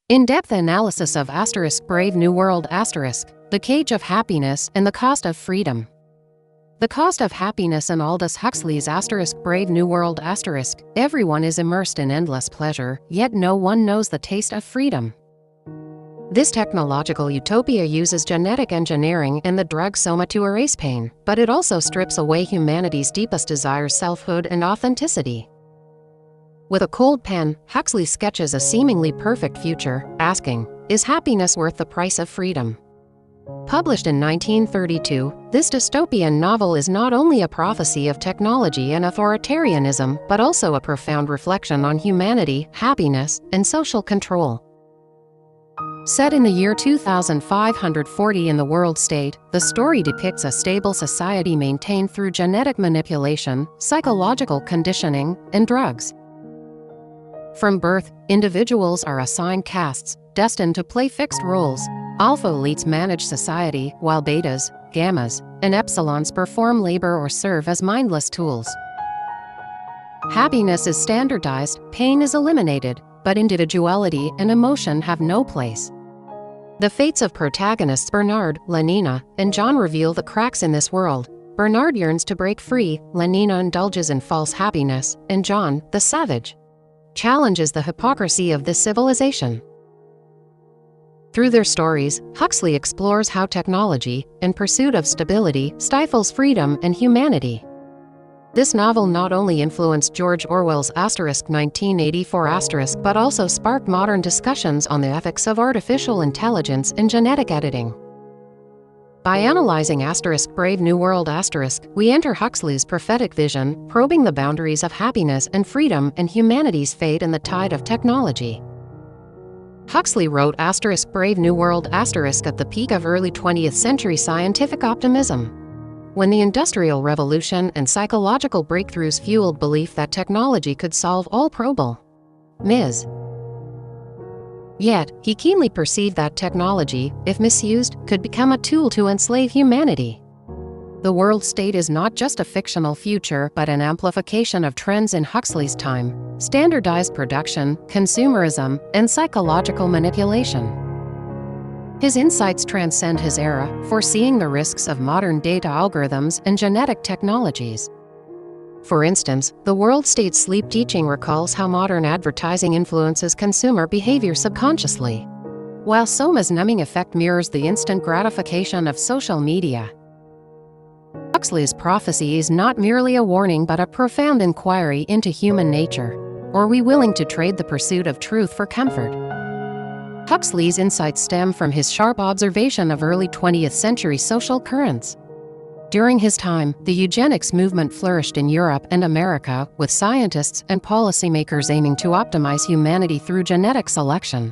In-depth analysis of Brave New World The Cage of Happiness and the Cost of Freedom. The Cost of Happiness in Aldous Huxley's Brave New World Everyone is immersed in endless pleasure, yet no one knows the taste of freedom. This technological utopia uses genetic engineering and the drug Soma to erase pain, but it also strips away humanity's deepest desires, selfhood and authenticity. With a cold pen, Huxley sketches a seemingly perfect future, asking, "Is happiness worth the price of freedom?" Published in 1932, this dystopian novel is not only a prophecy of technology and authoritarianism, but also a profound reflection on humanity, happiness, and social control. Set in the year 2540 in the world state, the story depicts a stable society maintained through genetic manipulation, psychological conditioning, and drugs. From birth, individuals are assigned castes, destined to play fixed roles. Alpha elites manage society, while betas, gammas, and epsilons perform labor or serve as mindless tools. Happiness is standardized, pain is eliminated, but individuality and emotion have no place. The fates of protagonists Bernard, Lenina, and John reveal the cracks in this world. Bernard yearns to break free, Lenina indulges in false happiness, and John, the savage, challenges the hypocrisy of this civilization. Through their stories, Huxley explores how technology, in pursuit of stability, stifles freedom and humanity. This novel not only influenced George Orwell's 1984 but also sparked modern discussions on the ethics of artificial intelligence and genetic editing. By analyzing Brave New World we enter Huxley's prophetic vision, probing the boundaries of happiness and freedom and humanity's fate in the tide of technology. Huxley wrote Brave New World at the peak of early 20th century scientific optimism, when the Industrial Revolution and psychological breakthroughs fueled belief that technology could solve all problems. Yet, he keenly perceived that technology, if misused, could become a tool to enslave humanity. The world state is not just a fictional future but an amplification of trends in Huxley's time: standardized production, consumerism, and psychological manipulation. His insights transcend his era, foreseeing the risks of modern data algorithms and genetic technologies. For instance, the world state sleep teaching recalls how modern advertising influences consumer behavior subconsciously, while Soma's numbing effect mirrors the instant gratification of social media. Huxley's prophecy is not merely a warning but a profound inquiry into human nature. Are we willing to trade the pursuit of truth for comfort? Huxley's insights stem from his sharp observation of early 20th century social currents. During his time, the eugenics movement flourished in Europe and America, with scientists and policymakers aiming to optimize humanity through genetic selection,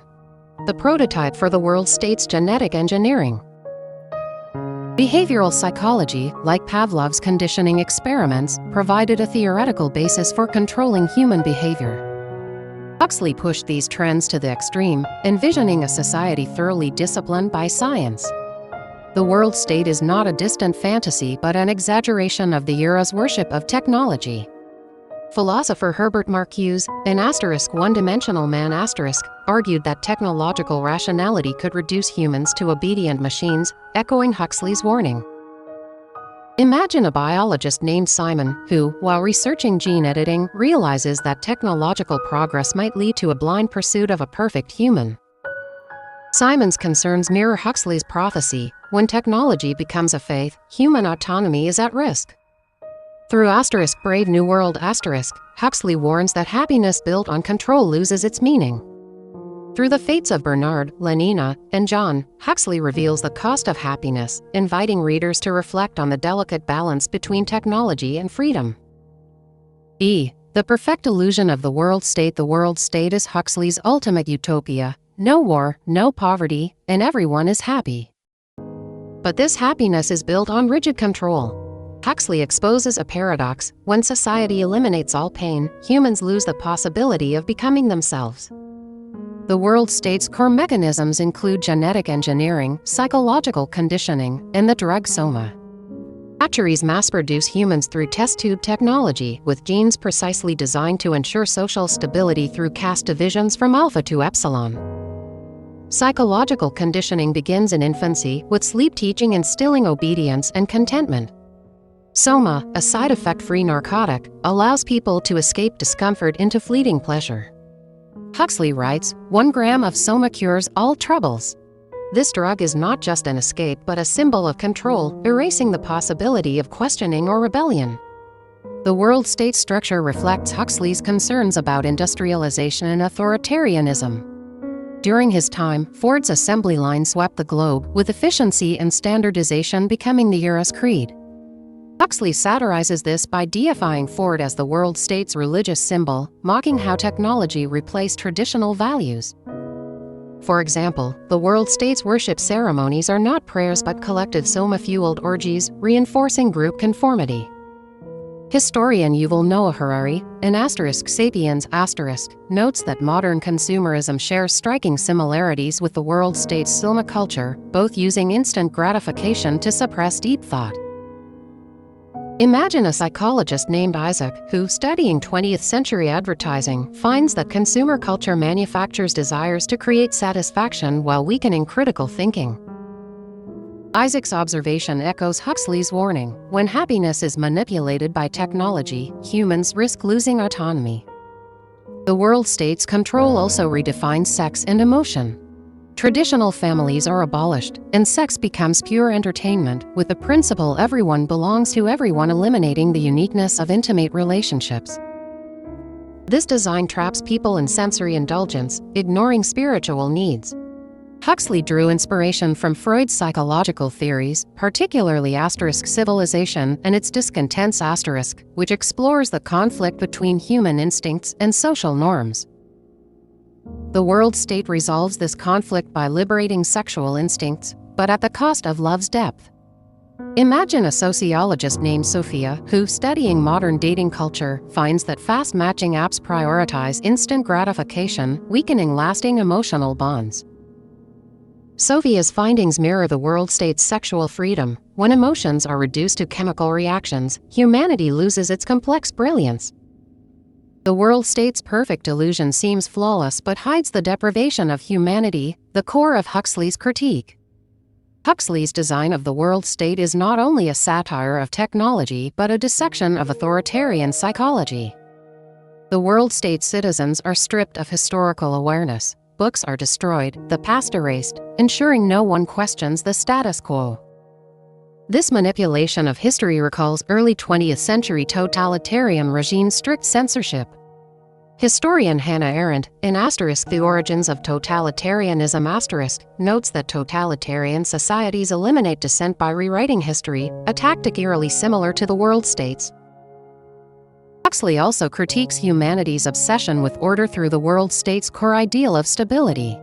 the prototype for the world state's genetic engineering. Behavioral psychology, like Pavlov's conditioning experiments, provided a theoretical basis for controlling human behavior. Huxley pushed these trends to the extreme, envisioning a society thoroughly disciplined by science. The world state is not a distant fantasy but an exaggeration of the era's worship of technology. Philosopher Herbert Marcuse, in One-Dimensional Man argued that technological rationality could reduce humans to obedient machines, echoing Huxley's warning. Imagine a biologist named Simon who, while researching gene editing, realizes that technological progress might lead to a blind pursuit of a perfect human. Simon's concerns mirror Huxley's prophecy: when technology becomes a faith, human autonomy is at risk. Through Brave New World Huxley warns that happiness built on control loses its meaning. Through the fates of Bernard, Lenina, and John, Huxley reveals the cost of happiness, inviting readers to reflect on the delicate balance between technology and freedom. The perfect illusion of the world state. The world state is Huxley's ultimate utopia: no war, no poverty, and everyone is happy. But this happiness is built on rigid control. Huxley exposes a paradox: when society eliminates all pain, humans lose the possibility of becoming themselves. The world state's core mechanisms include genetic engineering, psychological conditioning, and the drug Soma. Factories mass-produce humans through test tube technology, with genes precisely designed to ensure social stability through caste divisions from alpha to epsilon. Psychological conditioning begins in infancy, with sleep teaching instilling obedience and contentment. Soma, a side effect-free narcotic, allows people to escape discomfort into fleeting pleasure. Huxley writes, 1 gram of Soma cures all troubles. This drug is not just an escape but a symbol of control, erasing the possibility of questioning or rebellion. The world state structure reflects Huxley's concerns about industrialization and authoritarianism. During his time, Ford's assembly line swept the globe, with efficiency and standardization becoming the era's creed. Huxley satirizes this by deifying Ford as the world state's religious symbol, mocking how technology replaced traditional values. For example, the world state's worship ceremonies are not prayers but collective Soma-fueled orgies, reinforcing group conformity. Historian Yuval Noah Harari, in *Sapiens*, notes that modern consumerism shares striking similarities with the world state's Soma culture, both using instant gratification to suppress deep thought. Imagine a psychologist named Isaac, who, studying 20th century advertising, finds that consumer culture manufactures desires to create satisfaction while weakening critical thinking. Isaac's observation echoes Huxley's warning: when happiness is manipulated by technology, humans risk losing autonomy. The world state's control also redefines sex and emotion. Traditional families are abolished, and sex becomes pure entertainment, with the principle everyone belongs to everyone eliminating the uniqueness of intimate relationships. This design traps people in sensory indulgence, ignoring spiritual needs. Huxley drew inspiration from Freud's psychological theories, particularly civilization and its discontents which explores the conflict between human instincts and social norms. The world state resolves this conflict by liberating sexual instincts, but at the cost of love's depth. Imagine a sociologist named Sophia who, studying modern dating culture, finds that fast matching apps prioritize instant gratification, weakening lasting emotional bonds. Sophia's findings mirror the world state's sexual freedom. When emotions are reduced to chemical reactions, humanity loses its complex brilliance. The world state's perfect illusion seems flawless but hides the deprivation of humanity, the core of Huxley's critique. Huxley's design of the world state is not only a satire of technology but a dissection of authoritarian psychology. The world state's citizens are stripped of historical awareness. Books are destroyed, the past erased, ensuring no one questions the status quo. This manipulation of history recalls early 20th century totalitarian regimes' strict censorship. Historian Hannah Arendt, in *The Origins of Totalitarianism*, notes that totalitarian societies eliminate dissent by rewriting history, a tactic eerily similar to the world state's. Huxley also critiques humanity's obsession with order through the world state's core ideal of stability.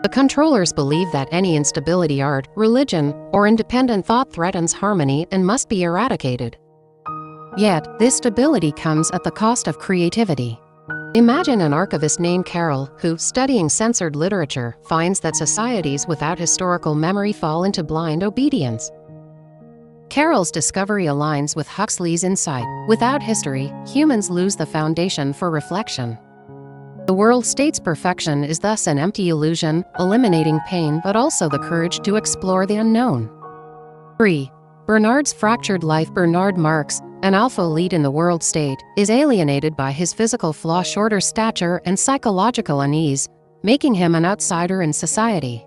The controllers believe that any instability, art, religion, or independent thought threatens harmony and must be eradicated. Yet, this stability comes at the cost of creativity. Imagine an archivist named Carol who, studying censored literature, finds that societies without historical memory fall into blind obedience. Carol's discovery aligns with Huxley's insight: without history, humans lose the foundation for reflection. The world state's perfection is thus an empty illusion, eliminating pain but also the courage to explore the unknown. 3. Bernard's fractured life. Bernard Marx, an alpha elite in the world state, is alienated by his physical flaw, shorter stature, and psychological unease, making him an outsider in society.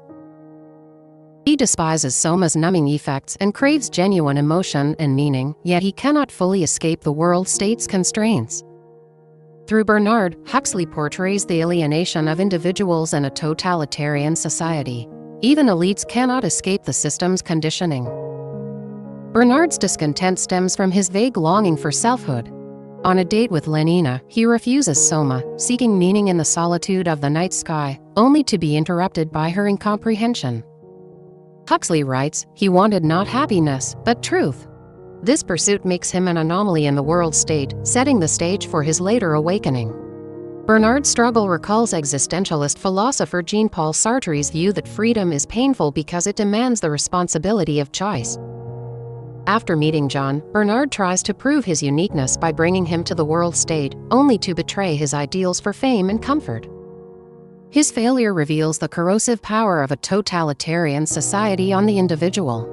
He despises Soma's numbing effects and craves genuine emotion and meaning, yet he cannot fully escape the world state's constraints. Through Bernard, Huxley portrays the alienation of individuals in a totalitarian society. Even elites cannot escape the system's conditioning. Bernard's discontent stems from his vague longing for selfhood. On a date with Lenina, he refuses Soma, seeking meaning in the solitude of the night sky, only to be interrupted by her incomprehension. Huxley writes, he wanted not happiness, but truth. This pursuit makes him an anomaly in the world state, setting the stage for his later awakening. Bernard's struggle recalls existentialist philosopher Jean-Paul Sartre's view that freedom is painful because it demands the responsibility of choice. After meeting John, Bernard tries to prove his uniqueness by bringing him to the world state, only to betray his ideals for fame and comfort. His failure reveals the corrosive power of a totalitarian society on the individual.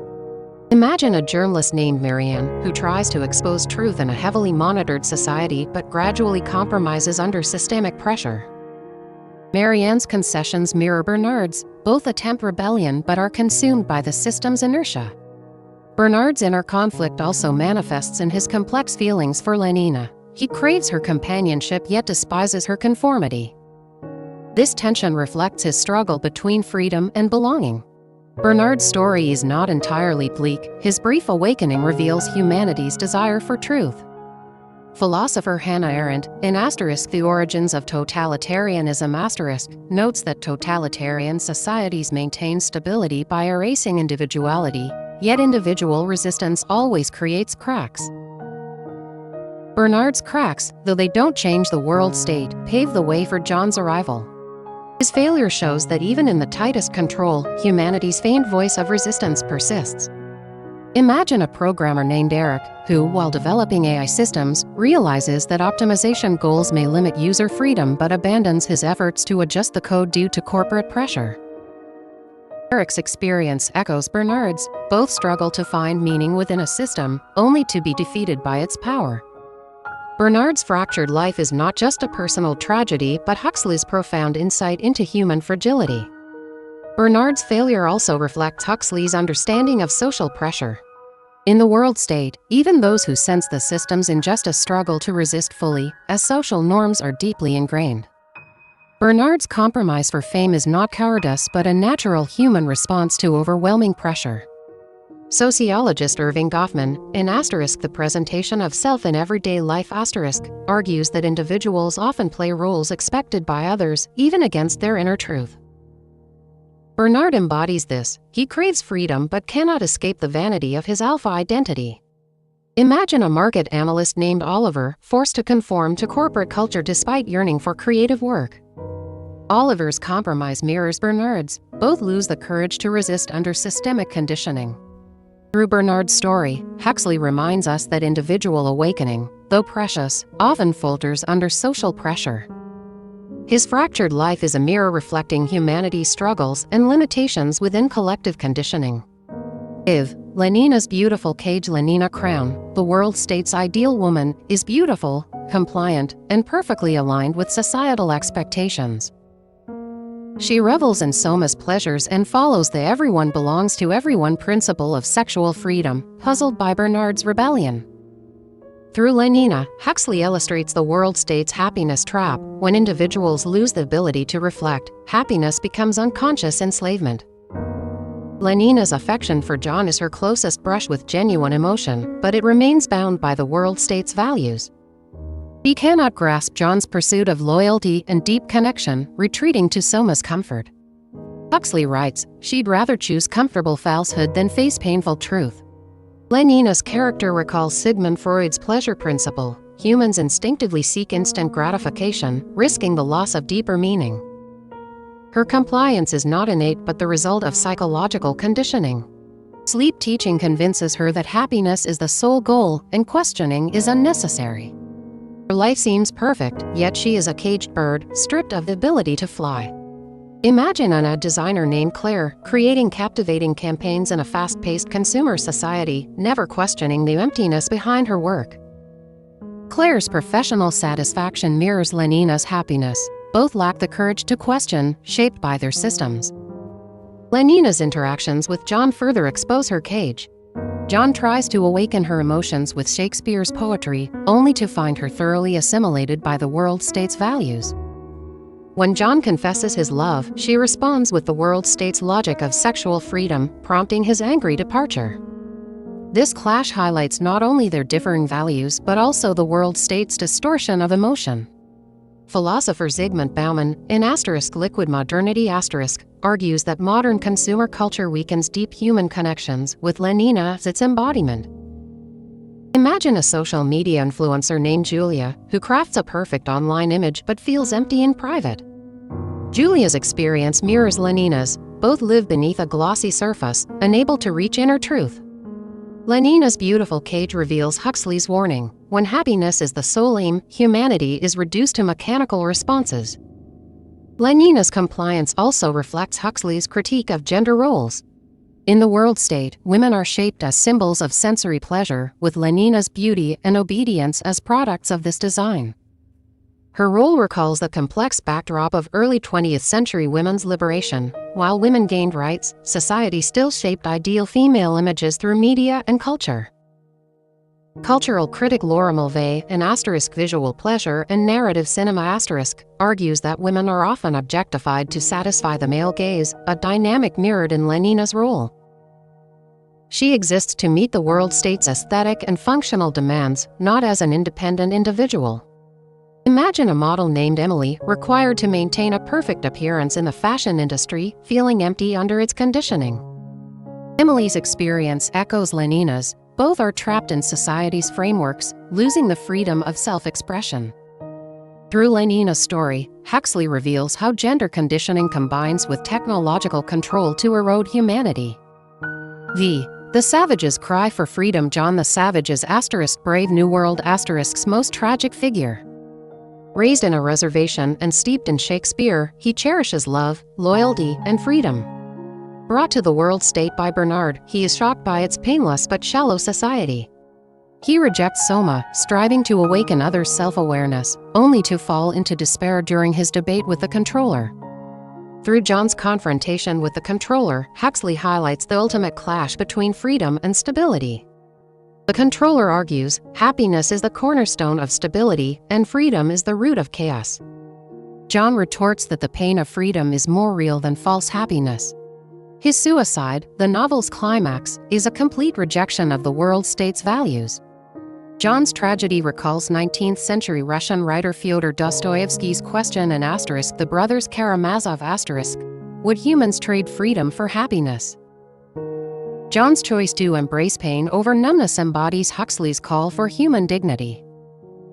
Imagine a journalist named Marianne who tries to expose truth in a heavily monitored society but gradually compromises under systemic pressure. Marianne's concessions mirror Bernard's. Both attempt rebellion but are consumed by the system's inertia. Bernard's inner conflict also manifests in his complex feelings for Lenina. He craves her companionship yet despises her conformity. This tension reflects his struggle between freedom and belonging. Bernard's story is not entirely bleak. His brief awakening reveals humanity's desire for truth. Philosopher Hannah Arendt, in The Origins of Totalitarianism*, notes that totalitarian societies maintain stability by erasing individuality, yet individual resistance always creates cracks. Bernard's cracks, though they don't change the world state, pave the way for John's arrival. His failure shows that even in the tightest control, humanity's faint voice of resistance persists. Imagine a programmer named Eric, who, while developing AI systems, realizes that optimization goals may limit user freedom but abandons his efforts to adjust the code due to corporate pressure. Eric's experience echoes Bernard's. Both struggle to find meaning within a system, only to be defeated by its power. Bernard's fractured life is not just a personal tragedy but Huxley's profound insight into human fragility. Bernard's failure also reflects Huxley's understanding of social pressure. In the world state, even those who sense the system's injustice struggle to resist fully, as social norms are deeply ingrained. Bernard's compromise for fame is not cowardice but a natural human response to overwhelming pressure. Sociologist Irving Goffman, in *The Presentation of Self in Everyday Life*, argues that individuals often play roles expected by others, even against their inner truth. Bernard embodies this. He craves freedom but cannot escape the vanity of his alpha identity. Imagine a market analyst named Oliver, forced to conform to corporate culture despite yearning for creative work. Oliver's compromise mirrors Bernard's. Both lose the courage to resist under systemic conditioning. Through Bernard's story, Huxley reminds us that individual awakening, though precious, often falters under social pressure. His fractured life is a mirror reflecting humanity's struggles and limitations within collective conditioning. Lenina's beautiful cage. Lenina Crowne, the world state's ideal woman, is beautiful, compliant, and perfectly aligned with societal expectations. She revels in Soma's pleasures and follows the everyone belongs to everyone principle of sexual freedom, puzzled by Bernard's rebellion. Through Lenina, Huxley illustrates the world state's happiness trap. When individuals lose the ability to reflect, happiness becomes unconscious enslavement. Lenina's affection for John is her closest brush with genuine emotion, but it remains bound by the world state's values. He cannot grasp John's pursuit of loyalty and deep connection, retreating to Soma's comfort. Huxley writes, she'd rather choose comfortable falsehood than face painful truth. Lenina's character recalls Sigmund Freud's pleasure principle. Humans instinctively seek instant gratification, risking the loss of deeper meaning. Her compliance is not innate but the result of psychological conditioning. Sleep teaching convinces her that happiness is the sole goal, and questioning is unnecessary. Her life seems perfect, yet she is a caged bird, stripped of the ability to fly. Imagine an ad designer named Claire, creating captivating campaigns in a fast-paced consumer society, never questioning the emptiness behind her work. Claire's professional satisfaction mirrors Lenina's happiness. Both lack the courage to question, shaped by their systems. Lenina's interactions with John further expose her cage. John tries to awaken her emotions with Shakespeare's poetry, only to find her thoroughly assimilated by the world state's values. When John confesses his love, she responds with the world state's logic of sexual freedom, prompting his angry departure. This clash highlights not only their differing values but also the world state's distortion of emotion. Philosopher Zygmunt Bauman, in *Liquid Modernity*, argues that modern consumer culture weakens deep human connections, with Lenina as its embodiment. Imagine a social media influencer named Julia, who crafts a perfect online image but feels empty in private. Julia's experience mirrors Lenina's. Both live beneath a glossy surface, unable to reach inner truth. Lenina's beautiful cage reveals Huxley's warning: when happiness is the sole aim, humanity is reduced to mechanical responses. Lenina's compliance also reflects Huxley's critique of gender roles. In the world state, women are shaped as symbols of sensory pleasure, with Lenina's beauty and obedience as products of this design. Her role recalls the complex backdrop of early 20th century women's liberation. While women gained rights, society still shaped ideal female images through media and culture. Cultural critic Laura Mulvey in *Visual Pleasure and Narrative Cinema* argues that women are often objectified to satisfy the male gaze, a dynamic mirrored in Lenina's role. She exists to meet the world state's aesthetic and functional demands, not as an independent individual. Imagine a model named Emily, required to maintain a perfect appearance in the fashion industry, feeling empty under its conditioning. Emily's experience echoes Lenina's. Both are trapped in society's frameworks, losing the freedom of self-expression. Through Lenina's story, Huxley reveals how gender conditioning combines with technological control to erode humanity. The Savage's cry for freedom. John the Savage is *Brave New World*'s most tragic figure. Raised in a reservation and steeped in Shakespeare, he cherishes love, loyalty, and freedom. Brought to the world state by Bernard, he is shocked by its painless but shallow society. He rejects Soma, striving to awaken others' self-awareness, only to fall into despair during his debate with the controller. Through John's confrontation with the controller, Huxley highlights the ultimate clash between freedom and stability. The controller argues, happiness is the cornerstone of stability, and freedom is the root of chaos. John retorts that the pain of freedom is more real than false happiness. His suicide, the novel's climax, is a complete rejection of the world state's values. John's tragedy recalls 19th-century Russian writer Fyodor Dostoevsky's question and * the brothers Karamazov *, would humans trade freedom for happiness? John's choice to embrace pain over numbness embodies Huxley's call for human dignity.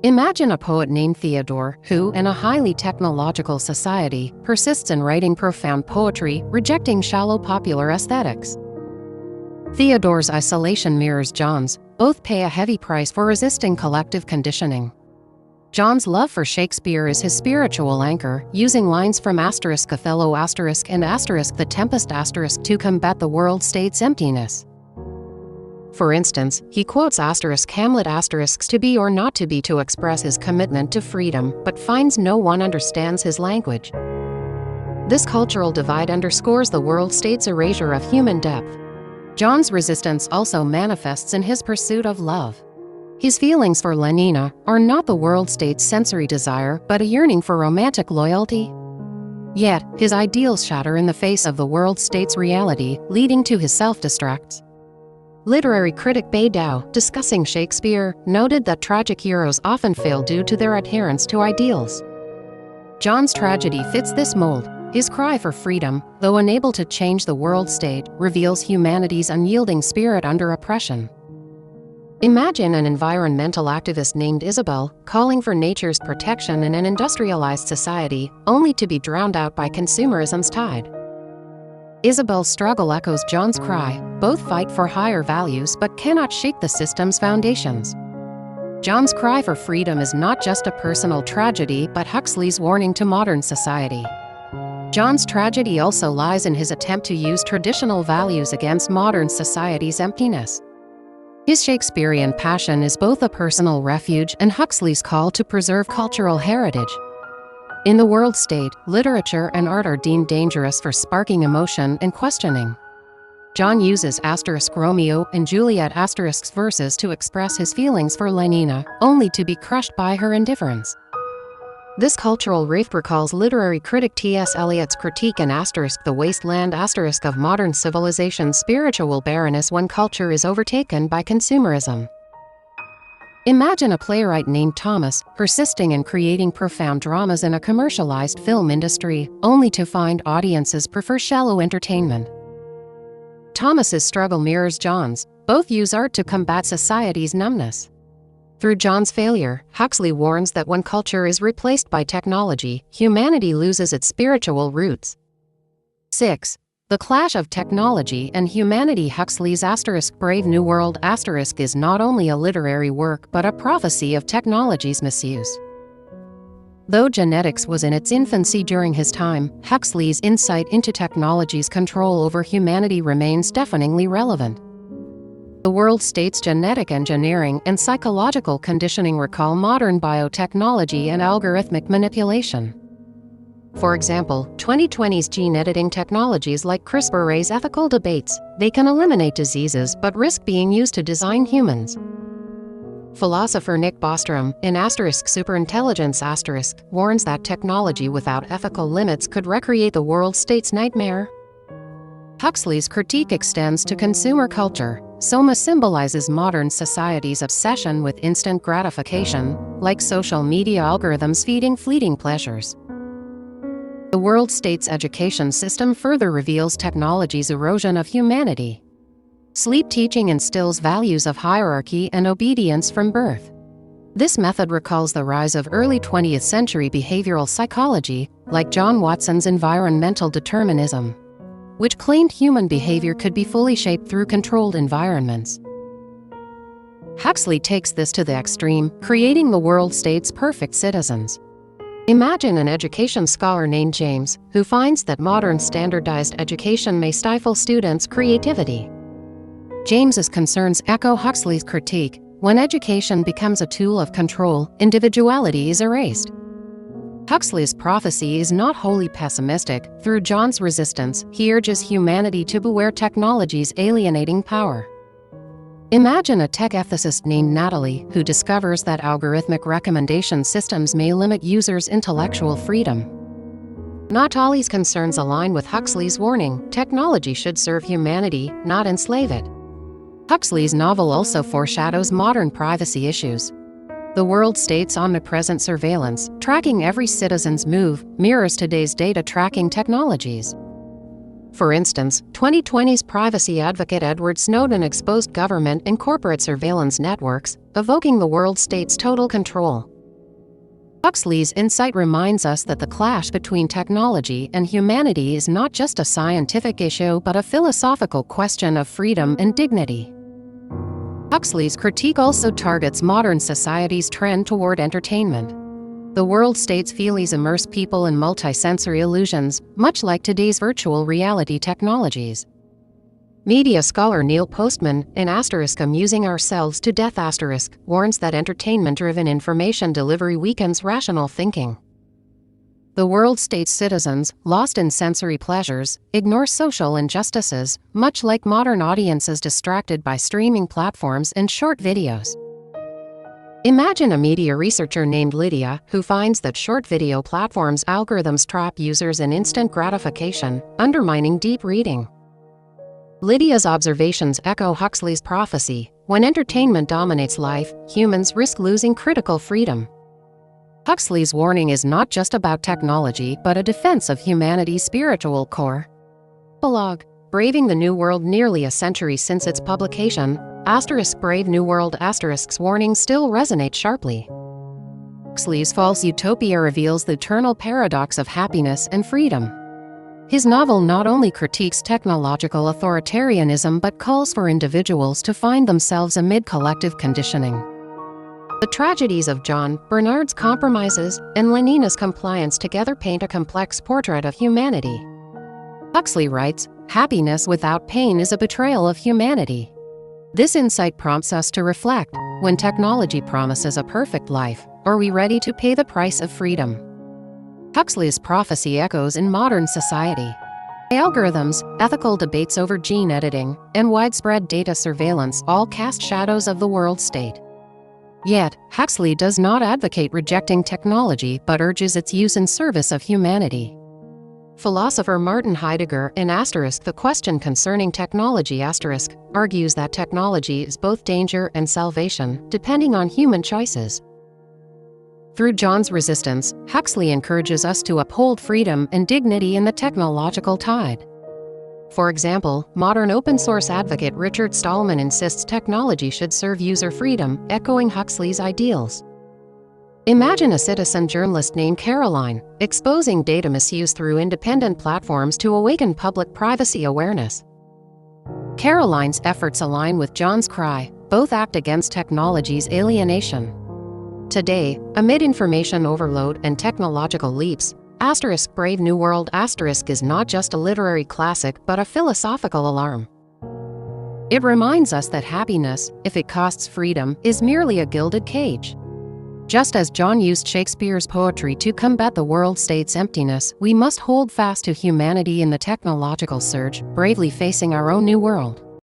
Imagine a poet named Theodore, who, in a highly technological society, persists in writing profound poetry, rejecting shallow popular aesthetics. Theodore's isolation mirrors John's. Both pay a heavy price for resisting collective conditioning. John's love for Shakespeare is his spiritual anchor, using lines from *Othello* and *The Tempest* to combat the world state's emptiness. For instance, he quotes *Hamlet* to be or not to be to express his commitment to freedom, but finds no one understands his language. This cultural divide underscores the world state's erasure of human depth. John's resistance also manifests in his pursuit of love. His feelings for Lenina are not the world state's sensory desire, but a yearning for romantic loyalty. Yet, his ideals shatter in the face of the world state's reality, leading to his self-destructs. Literary critic Bei Dao, discussing Shakespeare, noted that tragic heroes often fail due to their adherence to ideals. John's tragedy fits this mold. His cry for freedom, though unable to change the world state, reveals humanity's unyielding spirit under oppression. Imagine an environmental activist named Isabel, calling for nature's protection in an industrialized society, only to be drowned out by consumerism's tide. Isabel's struggle echoes John's cry. Both fight for higher values but cannot shake the system's foundations. John's cry for freedom is not just a personal tragedy but Huxley's warning to modern society. John's tragedy also lies in his attempt to use traditional values against modern society's emptiness. His Shakespearean passion is both a personal refuge and Huxley's call to preserve cultural heritage. In the world state, literature and art are deemed dangerous for sparking emotion and questioning. John uses *Romeo and Juliet* verses to express his feelings for Lenina, only to be crushed by her indifference. This cultural rift recalls literary critic T.S. Eliot's critique in *The Wasteland* of modern civilization's spiritual barrenness when culture is overtaken by consumerism. Imagine a playwright named Thomas, persisting in creating profound dramas in a commercialized film industry, only to find audiences prefer shallow entertainment. Thomas's struggle mirrors John's. Both use art to combat society's numbness. Through John's failure, Huxley warns that when culture is replaced by technology, humanity loses its spiritual roots. 6. The clash of technology and humanity. Huxley's *Brave New World* is not only a literary work but a prophecy of technology's misuse. Though genetics was in its infancy during his time, Huxley's insight into technology's control over humanity remains deafeningly relevant. The world state's genetic engineering and psychological conditioning recall modern biotechnology and algorithmic manipulation. For example, 2020's gene editing technologies like CRISPR raise ethical debates. They can eliminate diseases but risk being used to design humans. Philosopher Nick Bostrom, in *Superintelligence*, warns that technology without ethical limits could recreate the world state's nightmare. Huxley's critique extends to consumer culture. Soma symbolizes modern society's obsession with instant gratification, like social media algorithms feeding fleeting pleasures. The world state's education system further reveals technology's erosion of humanity. Sleep teaching instills values of hierarchy and obedience from birth. This method recalls the rise of early 20th century behavioral psychology, like John Watson's environmental determinism, which claimed human behavior could be fully shaped through controlled environments. Huxley takes this to the extreme, creating the world state's perfect citizens. Imagine an education scholar named James, who finds that modern standardized education may stifle students' creativity. James's concerns echo Huxley's critique. When education becomes a tool of control, individuality is erased. Huxley's prophecy is not wholly pessimistic. Through John's resistance, he urges humanity to beware technology's alienating power. Imagine a tech ethicist named Natalie, who discovers that algorithmic recommendation systems may limit users' intellectual freedom. Natalie's concerns align with Huxley's warning: technology should serve humanity, not enslave it. Huxley's novel also foreshadows modern privacy issues. The world state's omnipresent surveillance, tracking every citizen's move, mirrors today's data tracking technologies. For instance, 2020's privacy advocate Edward Snowden exposed government and corporate surveillance networks, evoking the world state's total control. Huxley's insight reminds us that the clash between technology and humanity is not just a scientific issue but a philosophical question of freedom and dignity. Huxley's critique also targets modern society's trend toward entertainment. The world state's feelies immerse people in multisensory illusions, much like today's virtual reality technologies. Media scholar Neil Postman, in *Amusing Ourselves to Death*, warns that entertainment-driven information delivery weakens rational thinking. The world state's citizens, lost in sensory pleasures, ignore social injustices, much like modern audiences distracted by streaming platforms and short videos. Imagine a media researcher named Lydia, who finds that short video platforms' algorithms trap users in instant gratification, undermining deep reading. Lydia's observations echo Huxley's prophecy: when entertainment dominates life, humans risk losing critical freedom. Huxley's warning is not just about technology but a defense of humanity's spiritual core. Epilogue. Braving the New World. Nearly a century since its publication, *Brave New World**s warnings still resonate sharply. Huxley's false utopia reveals the eternal paradox of happiness and freedom. His novel not only critiques technological authoritarianism but calls for individuals to find themselves amid collective conditioning. The tragedies of John, Bernard's compromises, and Lenina's compliance together paint a complex portrait of humanity. Huxley writes, "Happiness without pain is a betrayal of humanity." This insight prompts us to reflect: when technology promises a perfect life, are we ready to pay the price of freedom? Huxley's prophecy echoes in modern society. Algorithms, ethical debates over gene editing, and widespread data surveillance all cast shadows of the world state. Yet, Huxley does not advocate rejecting technology but urges its use in service of humanity. Philosopher Martin Heidegger, in *The Question Concerning Technology*, argues that technology is both danger and salvation, depending on human choices. Through John's resistance, Huxley encourages us to uphold freedom and dignity in the technological tide. For example, modern open-source advocate Richard Stallman insists technology should serve user freedom, echoing Huxley's ideals. Imagine a citizen journalist named Caroline, exposing data misuse through independent platforms to awaken public privacy awareness. Caroline's efforts align with John's cry: both act against technology's alienation. Today, amid information overload and technological leaps, Brave New World is not just a literary classic but a philosophical alarm. It reminds us that happiness, if it costs freedom, is merely a gilded cage. Just as John used Shakespeare's poetry to combat the world-state's emptiness, we must hold fast to humanity in the technological surge, bravely facing our own new world.